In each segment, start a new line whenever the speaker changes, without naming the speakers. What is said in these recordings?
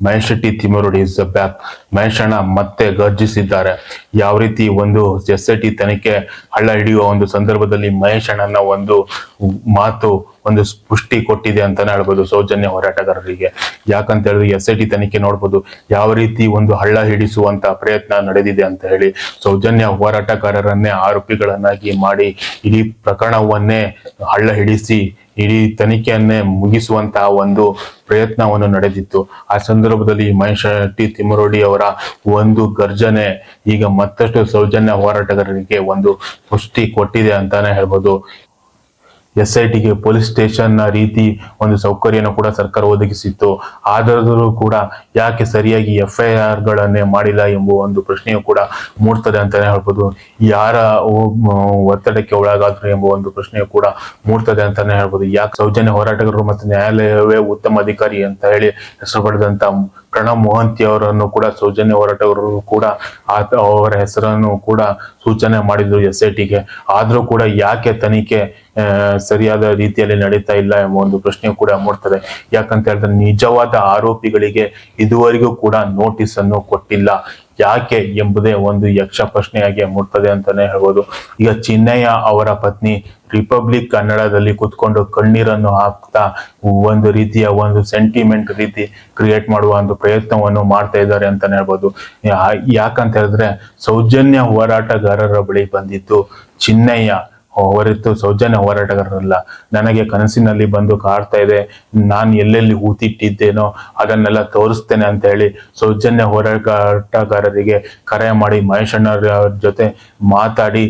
Mahesh Shetty Timmarodi is back. Mahesh ಅಣ್ಣ ಮತ್ತೆ ಗರ್ಜಿಸಿದ್ದಾರೆ. ಯಾವ ರೀತಿ ಒಂದು SIT ತನಿಖೆ ಹಳ್ಳ ಹಿಡಿಯುವ ಒಂದು ಸಂದರ್ಭದಲ್ಲಿ ಮಹೇಶ್ ಅಣ್ಣನ ಒಂದು ಮಾತು ಒಂದು ಪುಷ್ಟಿ ಕೊಟ್ಟಿದೆ ಅಂತಾನೆ ಹೇಳ್ಬೋದು ಸೌಜನ್ಯ ಹೋರಾಟಗಾರರಿಗೆ. ಯಾಕಂತ ಹೇಳಿದ್ರೆ SIT ತನಿಖೆ ನೋಡ್ಬೋದು ಯಾವ ರೀತಿ ಒಂದು ಹಳ್ಳ ಹಿಡಿಸುವಂತ ಪ್ರಯತ್ನ ನಡೆದಿದೆ ಅಂತ ಹೇಳಿ. ಸೌಜನ್ಯ ಹೋರಾಟಗಾರರನ್ನೇ ಆರೋಪಿಗಳನ್ನಾಗಿ ಮಾಡಿ ಇಡೀ ಪ್ರಕರಣವನ್ನೇ ಹಳ್ಳ ಹಿಡಿಸಿ ಇಡೀ ತನಿಖೆಯನ್ನೇ ಮುಗಿಸುವಂತಹ ಒಂದು ಪ್ರಯತ್ನವನ್ನು ನಡೆದಿತ್ತು. ಆ ಸಂದರ್ಭದಲ್ಲಿ ಮಹೇಶ್ ಶೆಟ್ಟಿ ತಿಮ್ಮರೋಡಿ ಅವರ ಒಂದು ಗರ್ಜನೆ ಈಗ ಮತ್ತಷ್ಟು ಸೌಜನ್ಯ ಹೋರಾಟಗಾರರಿಗೆ ಒಂದು ಪುಷ್ಟಿ ಕೊಟ್ಟಿದೆ ಅಂತಾನೆ ಹೇಳ್ಬೋದು. SITಗೆ ಪೊಲೀಸ್ ಸ್ಟೇಷನ್ ನ ರೀತಿ ಒಂದು ಸೌಕರ್ಯನ ಕೂಡ ಸರ್ಕಾರ ಒದಗಿಸಿತ್ತು. ಆದರೂ ಕೂಡ ಯಾಕೆ ಸರಿಯಾಗಿ FIR ಗಳನ್ನೇ ಮಾಡಿಲ್ಲ ಎಂಬ ಒಂದು ಪ್ರಶ್ನೆಯು ಕೂಡ ಮೂಡ್ತದೆ ಅಂತಾನೆ ಹೇಳ್ಬೋದು. ಯಾರ ಒತ್ತಡಕ್ಕೆ ಒಳಗಾದ್ರು ಎಂಬ ಒಂದು ಪ್ರಶ್ನೆಯು ಕೂಡ ಮೂಡ್ತದೆ ಅಂತಾನೆ ಹೇಳ್ಬೋದು. ಯಾಕೆ ಸೌಜನ್ಯ ಹೋರಾಟಗಾರರು ಮತ್ತು ನ್ಯಾಯಾಲಯವೇ ಉತ್ತಮ ಅಧಿಕಾರಿ ಅಂತ ಹೇಳಿ ಹೆಸರು ಪಡೆದಂತ ಪ್ರಣಬ್ ಮೊಹಂತಿ ಅವರನ್ನು ಕೂಡ ಸೌಜನ್ಯ ಹೋರಾಟಗಾರರು ಕೂಡ ಅವರ ಹೆಸರನ್ನು ಕೂಡ ಸೂಚನೆ ಮಾಡಿದ್ರು SITಗೆ. ಆದ್ರೂ ಕೂಡ ಯಾಕೆ ತನಿಖೆ ಸರಿಯಾದ ರೀತಿಯಲ್ಲಿ ನಡೀತಾ ಇಲ್ಲ ಎಂಬ ಒಂದು ಪ್ರಶ್ನೆ ಕೂಡ ಮೂಡ್ತದೆ. ಯಾಕಂತ ಹೇಳಿದ್ರೆ ನಿಜವಾದ ಆರೋಪಿಗಳಿಗೆ ಇದುವರೆಗೂ ಕೂಡ ನೋಟಿಸ್ ಅನ್ನು ಕೊಟ್ಟಿಲ್ಲ. ಯಾಕೆ ಎಂಬುದೇ ಒಂದು ಯಕ್ಷ ಪ್ರಶ್ನೆಯಾಗಿ ಮೂಡ್ತದೆ ಅಂತಾನೆ ಹೇಳ್ಬೋದು. ಈಗ ಚಿನ್ನಯ್ಯ ಅವರ ಪತ್ನಿ ರಿಪಬ್ಲಿಕ್ ಕನ್ನಡದಲ್ಲಿ ಕುತ್ಕೊಂಡು ಕಣ್ಣೀರನ್ನು ಹಾಕ್ತಾ ಒಂದು ರೀತಿಯ ಒಂದು ಸೆಂಟಿಮೆಂಟ್ ರೀತಿ ಕ್ರಿಯೇಟ್ ಮಾಡುವ ಒಂದು ಪ್ರಯತ್ನವನ್ನು ಮಾಡ್ತಾ ಇದ್ದಾರೆ ಅಂತಾನೆ ಹೇಳ್ಬೋದು. ಯಾಕಂತ ಹೇಳಿದ್ರೆ ಸೌಜನ್ಯ ಹೋರಾಟಗಾರರ ಬಳಿ ಬಂದಿದ್ದು ಚಿನ್ನಯ್ಯ ಹೊರತು ಸೌಜನ್ಯ ಹೋರಾಟಗಾರರಲ್ಲ. ನನಗೆ ಕನಸಿನಲ್ಲಿ ಬಂದು ಕಾಡ್ತಾ ಇದೆ, ನಾನು ಎಲ್ಲೆಲ್ಲಿ ಹೂತಿಟ್ಟಿದ್ದೇನೋ ಅದನ್ನೆಲ್ಲ ತೋರಿಸ್ತೇನೆ ಅಂತ ಹೇಳಿ ಸೌಜನ್ಯ ಹೋರಾಟಗಾರರಿಗೆ ಕರೆ ಮಾಡಿ ಮಹೇಶ್ ಅಣ್ಣರ ಜೊತೆ ಮಾತಾಡಿ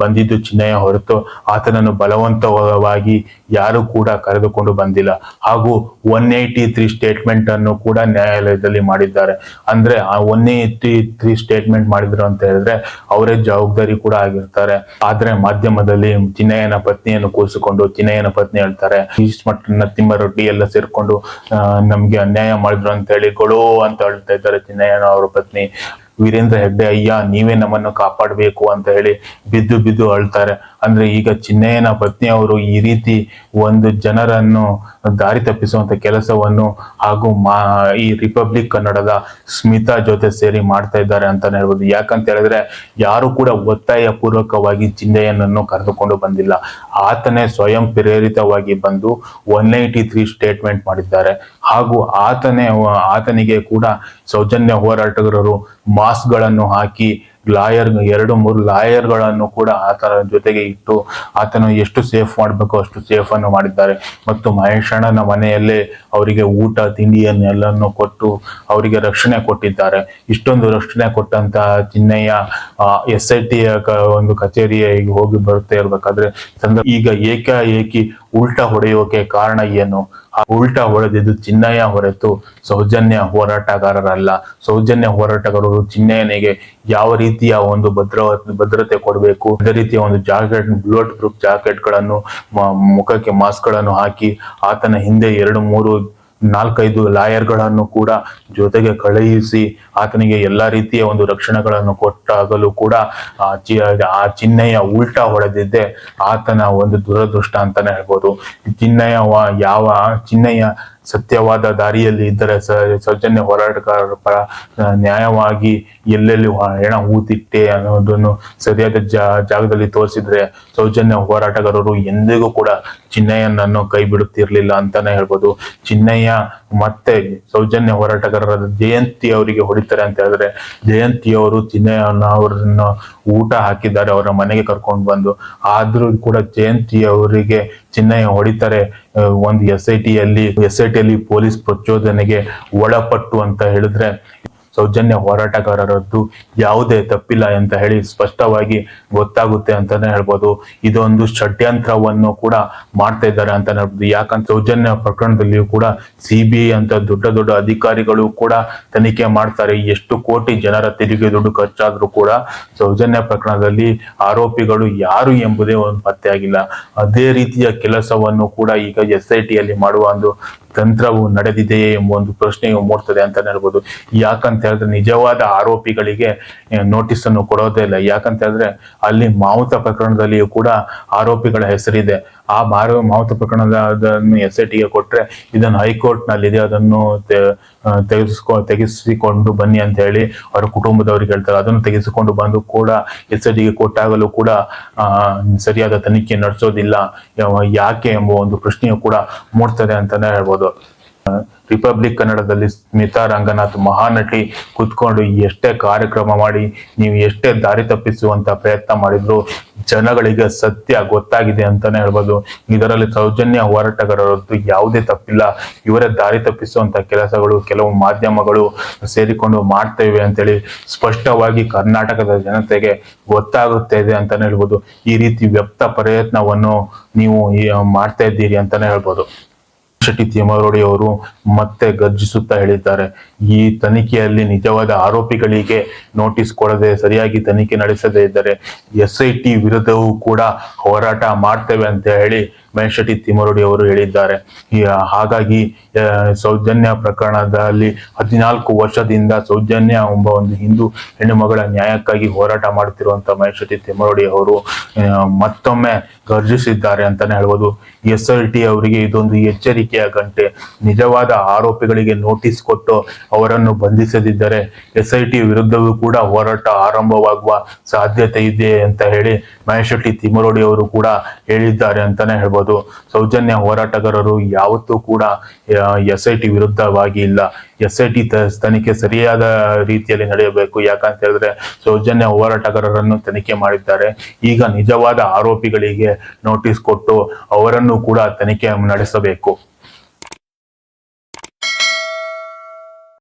ಬಂದಿದ್ದು ಚಿನ್ನಯ್ಯ ಹೊರತು ಆತನನ್ನು ಬಲವಂತವಾಗಿ ಯಾರು ಕೂಡ ಕರೆದುಕೊಂಡು ಬಂದಿಲ್ಲ. ಹಾಗೂ 183 ಸ್ಟೇಟ್ಮೆಂಟ್ ಅನ್ನು ಕೂಡ ನ್ಯಾಯಾಲಯದಲ್ಲಿ ಮಾಡಿದ್ದಾರೆ. ಅಂದ್ರೆ ಆ 183 ಸ್ಟೇಟ್ಮೆಂಟ್ ಮಾಡಿದ್ರು ಅಂತ ಹೇಳಿದ್ರೆ ಅವರೇ ಜವಾಬ್ದಾರಿ ಕೂಡ ಆಗಿರ್ತಾರೆ. ಆದ್ರೆ ಮಾಧ್ಯಮದಲ್ಲಿ ಚಿನ್ನಯ್ಯನ ಪತ್ನಿಯನ್ನು ಕೂರಿಸಿಕೊಂಡು ಚಿನ್ನಯ್ಯನ ಪತ್ನಿ ಹೇಳ್ತಾರೆ ತಿಮ್ಮರೊಡ್ಡಿ ಎಲ್ಲ ಸೇರ್ಕೊಂಡು ನಮ್ಗೆ ಅನ್ಯಾಯ ಮಾಡಿದ್ರು ಅಂತ ಹೇಳಿ ಗೊಳೋ ಅಂತ ಹೇಳ್ತಾ ಇದ್ದಾರೆ ಚಿನ್ನಯ್ಯನ ಅವರ ಪತ್ನಿ. ವೀರೇಂದ್ರ ಹೆಗ್ಡೆ ಅಯ್ಯ ನೀವೇ ನಮ್ಮನ್ನು ಕಾಪಾಡಬೇಕು ಅಂತ ಹೇಳಿ ಬಿದ್ದು ಬಿದ್ದು ಅಳ್ತಾರೆ. ಅಂದ್ರೆ ಈಗ ಚಿನ್ನಯ್ಯನ ಪತ್ನಿಯವರು ಈ ರೀತಿ ಒಂದು ಜನರನ್ನು ದಾರಿ ತಪ್ಪಿಸುವಂತ ಕೆಲಸವನ್ನು ಹಾಗೂ ಈ ರಿಪಬ್ಲಿಕ್ ಕನ್ನಡದ ಸ್ಮಿತಾ ಜೊತೆ ಸೇರಿ ಮಾಡ್ತಾ ಇದ್ದಾರೆ ಅಂತಾನೆ ಹೇಳ್ಬೋದು. ಯಾಕಂತ ಹೇಳಿದ್ರೆ ಯಾರು ಕೂಡ ಒತ್ತಾಯ ಪೂರ್ವಕವಾಗಿ ಚಿನ್ನಯ್ಯನನ್ನು ಕರೆದುಕೊಂಡು ಬಂದಿಲ್ಲ. ಆತನೇ ಸ್ವಯಂ ಪ್ರೇರಿತವಾಗಿ ಬಂದು 183 ಸ್ಟೇಟ್ಮೆಂಟ್ ಮಾಡಿದ್ದಾರೆ. ಹಾಗೂ ಆತನಿಗೆ ಕೂಡ ಸೌಜನ್ಯ ಹೋರಾಟಗಾರರು ಮಾಸ್ಕ್ ಗಳನ್ನು ಹಾಕಿ 2-3 ಲಾಯರ್ಗಳನ್ನು ಕೂಡ ಆತನ ಜೊತೆಗೆ ಇಟ್ಟು ಆತನು ಎಷ್ಟು ಸೇಫ್ ಮಾಡಬೇಕು ಅಷ್ಟು ಸೇಫ್ ಅನ್ನು ಮಾಡಿದ್ದಾರೆ. ಮತ್ತು ಮಹೇಶ್ ಅಣ್ಣನ ಮನೆಯಲ್ಲೇ ಅವರಿಗೆ ಊಟ ತಿಂಡಿಯನ್ನೆಲ್ಲನ್ನು ಕೊಟ್ಟು ಅವರಿಗೆ ರಕ್ಷಣೆ ಕೊಟ್ಟಿದ್ದಾರೆ. ಇಷ್ಟೊಂದು ರಕ್ಷಣೆ ಕೊಟ್ಟಂತ ಚಿನ್ನಯ್ಯ SIT ಒಂದು ಕಚೇರಿಗೆ ಹೋಗಿ ಬರುತ್ತಾ ಇರ್ಬೇಕಾದ್ರೆ ಈಗ ಏಕಾಏಕಿ ಉಲ್ಟಾ ಹೊಡೆಯೋಕೆ ಕಾರಣ ಏನು? ಉಲ್ಟಾ ಹೊಡೆದಿದ್ದು ಚಿನ್ನಯ್ಯ ಹೊರತು ಸೌಜನ್ಯ ಹೋರಾಟಗಾರರಲ್ಲ. ಸೌಜನ್ಯ ಹೋರಾಟಗಾರರು ಚಿನ್ನಯ್ಯನಿಗೆ ಯಾವ ರೀತಿಯ ಒಂದು ಭದ್ರತೆ ಕೊಡಬೇಕು, ಅದೇ ರೀತಿಯ ಒಂದು ಜಾಕೆಟ್, ಬುಲೆಟ್ ಪ್ರೂಫ್ ಜಾಕೆಟ್ ಗಳನ್ನು, ಮುಖಕ್ಕೆ ಮಾಸ್ಕ್ ಗಳನ್ನು ಹಾಕಿ ಆತನ ಹಿಂದೆ 2-3-4-5 ಲಾಯರ್ ಗಳನ್ನು ಕೂಡ ಜೊತೆಗೆ ಕಳುಹಿಸಿ ಆತನಿಗೆ ಎಲ್ಲಾ ರೀತಿಯ ಒಂದು ರಕ್ಷಣೆಗಳನ್ನು ಕೊಟ್ಟಾಗಲೂ ಕೂಡ ಆ ಚಿನ್ನಯ್ಯ ಉಲ್ಟಾ ಹೊಡೆದಿದ್ದೆ ಆತನ ಒಂದು ದುರದೃಷ್ಟ ಅಂತಾನೆ ಹೇಳ್ಬೋದು. ಚಿನ್ನಯ್ಯ ಸತ್ಯವಾದ ದಾರಿಯಲ್ಲಿ ಇದ್ದರೆ ಸೌಜನ್ಯ ಹೋರಾಟಗಾರರ ಪರ ನ್ಯಾಯವಾಗಿ ಎಲ್ಲೆಲ್ಲಿ ಹೆಣ ಹೂತಿಟ್ಟೆ ಅನ್ನೋದನ್ನು ಸರಿಯಾದ ಜಾಗದಲ್ಲಿ ತೋರಿಸಿದ್ರೆ ಸೌಜನ್ಯ ಹೋರಾಟಗಾರರು ಎಂದಿಗೂ ಕೂಡ ಚಿನ್ನಯ್ಯನನ್ನು ಕೈ ಬಿಡುತ್ತಿರ್ಲಿಲ್ಲ ಅಂತಾನೆ ಹೇಳ್ಬೋದು. ಚಿನ್ನಯ್ಯ ಮತ್ತೆ ಸೌಜನ್ಯ ಹೋರಾಟಗಾರರಾದ ಜಯಂತಿ ಅವರಿಗೆ ಹೊಡಿತಾರೆ ಅಂತ ಹೇಳಿದ್ರೆ ಜಯಂತಿ ಅವರು ಚಿನ್ನಯ್ಯನ ಅವರನ್ನು ಊಟ ಹಾಕಿದ್ದಾರೆ ಅವರ ಮನೆಗೆ ಕರ್ಕೊಂಡು ಬಂದು. ಆದ್ರೂ ಕೂಡ ಜಯಂತಿ ಅವರಿಗೆ ಚಿನ್ನಯ್ಯ ಹೊಡಿತಾರೆ ಒಂದು SIT ಪೊಲೀಸ್ ಪ್ರಚೋದನೆಗೆ ಒಳಪಟ್ಟು ಅಂತ ಹೇಳಿದ್ರೆ ಸೌಜನ್ಯ ಹೋರಾಟಗಾರರದ್ದು ಯಾವುದೇ ತಪ್ಪಿಲ್ಲ ಅಂತ ಹೇಳಿ ಸ್ಪಷ್ಟವಾಗಿ ಗೊತ್ತಾಗುತ್ತೆ ಅಂತಾನೆ ಹೇಳ್ಬೋದು. ಇದೊಂದು ಷಡ್ಯಂತ್ರವನ್ನು ಕೂಡ ಮಾಡ್ತಾ ಇದ್ದಾರೆ ಅಂತಾನೆ ಹೇಳ್ಬೋದು. ಯಾಕಂತ ಸೌಜನ್ಯ ಪ್ರಕರಣದಲ್ಲಿಯೂ ಕೂಡ CBI ಅಂತ ದೊಡ್ಡ ಅಧಿಕಾರಿಗಳು ಕೂಡ ತನಿಖೆ ಮಾಡ್ತಾರೆ. ಎಷ್ಟು ಕೋಟಿ ಜನರ ತೆರಿಗೆ ದುಡ್ಡು ಖರ್ಚಾದ್ರೂ ಕೂಡ ಸೌಜನ್ಯ ಪ್ರಕರಣದಲ್ಲಿ ಆರೋಪಿಗಳು ಯಾರು ಎಂಬುದೇ ಒಂದು ಪತ್ತೆಯಾಗಿಲ್ಲ. ಅದೇ ರೀತಿಯ ಕೆಲಸವನ್ನು ಕೂಡ ಈಗ SIT ಮಾಡುವ ಒಂದು ತಂತ್ರವು ನಡೆದಿದೆಯೇ ಎಂಬ ಒಂದು ಪ್ರಶ್ನೆಯು ಮೂಡ್ತದೆ ಅಂತಾನೆ ಹೇಳ್ಬೋದು. ಯಾಕಂತ ಹೇಳಿದ್ರೆ ನಿಜವಾದ ಆರೋಪಿಗಳಿಗೆ ನೋಟಿಸ್ ಅನ್ನು ಕೊಡೋದೇ ಇಲ್ಲ. ಯಾಕಂತ ಹೇಳಿದ್ರೆ ಅಲ್ಲಿ ಮಾವುತ ಪ್ರಕರಣದಲ್ಲಿಯೂ ಕೂಡ ಆರೋಪಿಗಳ ಹೆಸರಿದೆ. ಆ ಮಾವುತ ಪ್ರಕರಣದ SIT ಗೆ ಕೊಟ್ರೆ ಇದನ್ನು ಹೈಕೋರ್ಟ್ ನಲ್ಲಿದೆ, ಅದನ್ನು ತೆಗೆಸಿಕೊಂಡು ಬನ್ನಿ ಅಂತ ಹೇಳಿ ಅವರ ಕುಟುಂಬದವರಿಗೆ ಹೇಳ್ತಾರೆ. ಅದನ್ನು ತೆಗೆಸಿಕೊಂಡು ಬಂದು ಕೂಡ SIT ಗೆ ಕೊಟ್ಟಾಗಲೂ ಕೂಡ ಸರಿಯಾದ ತನಿಖೆ ನಡೆಸೋದಿಲ್ಲ. ಯಾಕೆ ಎಂಬ ಒಂದು ಪ್ರಶ್ನೆಯೂ ಕೂಡ ಮೂಡ್ತದೆ ಅಂತಾನೆ ಹೇಳ್ಬೋದು. ರಿಪಬ್ಲಿಕ್ ಕನ್ನಡದಲ್ಲಿ ಸ್ಮಿತಾ ರಂಗನಾಥ್ ಮಹಾನಟಿ ಕುತ್ಕೊಂಡು ಎಷ್ಟೇ ಕಾರ್ಯಕ್ರಮ ಮಾಡಿ, ನೀವು ಎಷ್ಟೇ ದಾರಿ ತಪ್ಪಿಸುವಂತ ಪ್ರಯತ್ನ ಮಾಡಿದ್ರು ಜನಗಳಿಗೆ ಸತ್ಯ ಗೊತ್ತಾಗಿದೆ ಅಂತಾನೆ ಹೇಳ್ಬೋದು. ಇದರಲ್ಲಿ ಸೌಜನ್ಯ ಹೋರಾಟಗಾರರದ್ದು ಯಾವುದೇ ತಪ್ಪಿಲ್ಲ. ಇವರೇ ದಾರಿ ತಪ್ಪಿಸುವಂತ ಕೆಲಸಗಳು ಕೆಲವು ಮಾಧ್ಯಮಗಳು ಸೇರಿಕೊಂಡು ಮಾಡ್ತೇವೆ ಅಂತೇಳಿ ಸ್ಪಷ್ಟವಾಗಿ ಕರ್ನಾಟಕದ ಜನತೆಗೆ ಗೊತ್ತಾಗುತ್ತೆ ಇದೆ ಅಂತಾನೆ ಹೇಳ್ಬೋದು. ಈ ರೀತಿ ವ್ಯಕ್ತ ಪ್ರಯತ್ನವನ್ನು ನೀವು ಮಾಡ್ತಾ ಇದ್ದೀರಿ ಅಂತಾನೆ ಹೇಳ್ಬೋದು. ಶೆಟ್ಟಿ ತಿಮರೋಡಿ ಅವರು ಮತ್ತೆ ಗರ್ಜಿಸುತ್ತಾ ಹೇಳಿದ್ದಾರೆ, ಈ ತನಿಖೆಯಲ್ಲಿ ನಿಜವಾದ ಆರೋಪಿಗಳಿಗೆ ನೋಟಿಸ್ ಕೊಡದೆ ಸರಿಯಾಗಿ ತನಿಖೆ ನಡೆಸದೇ ಇದ್ದರೆ SIT ವಿರುದ್ಧವೂ ಕೂಡ ಹೋರಾಟ ಮಾಡ್ತೇವೆ ಅಂತ ಹೇಳಿ ಮಹೇಶ್ ಶೆಟ್ಟಿ ತಿಮರೋಡಿ ಅವರು ಹೇಳಿದ್ದಾರೆ. ಹಾಗಾಗಿ ಸೌಜನ್ಯ ಪ್ರಕರಣದಲ್ಲಿ 14 ವರ್ಷದಿಂದ ಸೌಜನ್ಯ ಎಂಬ ಒಂದು ಹಿಂದೂ ಹೆಣ್ಣು ಮಗಳ ನ್ಯಾಯಕ್ಕಾಗಿ ಹೋರಾಟ ಮಾಡುತ್ತಿರುವಂತ ಮಹೇಶ್ ಶೆಟ್ಟಿ ತಿಮರೋಡಿ ಅವರು ಮತ್ತೊಮ್ಮೆ ಗರ್ಜಿಸಿದ್ದಾರೆ ಅಂತಾನೆ ಹೇಳ್ಬೋದು. SIT ಅವರಿಗೆ ಇದೊಂದು ಎಚ್ಚರಿಕೆಯ ಗಂಟೆ. ನಿಜವಾದ ಆರೋಪಿಗಳಿಗೆ ನೋಟಿಸ್ ಕೊಟ್ಟು ಅವರನ್ನು ಬಂಧಿಸದಿದ್ದರೆ SIT ವಿರುದ್ಧವೂ ಕೂಡ ಹೋರಾಟ ಆರಂಭವಾಗುವ ಸಾಧ್ಯತೆ ಇದೆ ಅಂತ ಹೇಳಿ ಮಹೇಶ್ ಶೆಟ್ಟಿ ತಿಮರೋಡಿ ಅವರು ಕೂಡ ಹೇಳಿದ್ದಾರೆ ಅಂತಾನೆ ಹೇಳ್ಬೋದು. ಸೌಜನ್ಯ ಹೋರಾಟಗಾರರು ಯಾವತ್ತೂ ಕೂಡ SIT ವಿರುದ್ಧವಾಗಿ ಇಲ್ಲ. SIT ತನಿಖೆ ಸರಿಯಾದ ರೀತಿಯಲ್ಲಿ ನಡೆಯಬೇಕು. ಯಾಕಂತ ಹೇಳಿದ್ರೆ ಸೌಜನ್ಯ ಹೋರಾಟಗಾರರನ್ನು ತನಿಖೆ ಮಾಡಿದ್ದಾರೆ. ಈಗ ನಿಜವಾದ ಆರೋಪಿಗಳಿಗೆ ನೋಟಿಸ್ ಕೊಟ್ಟು ಅವರನ್ನು ಕೂಡ ತನಿಖೆ ನಡೆಸಬೇಕು.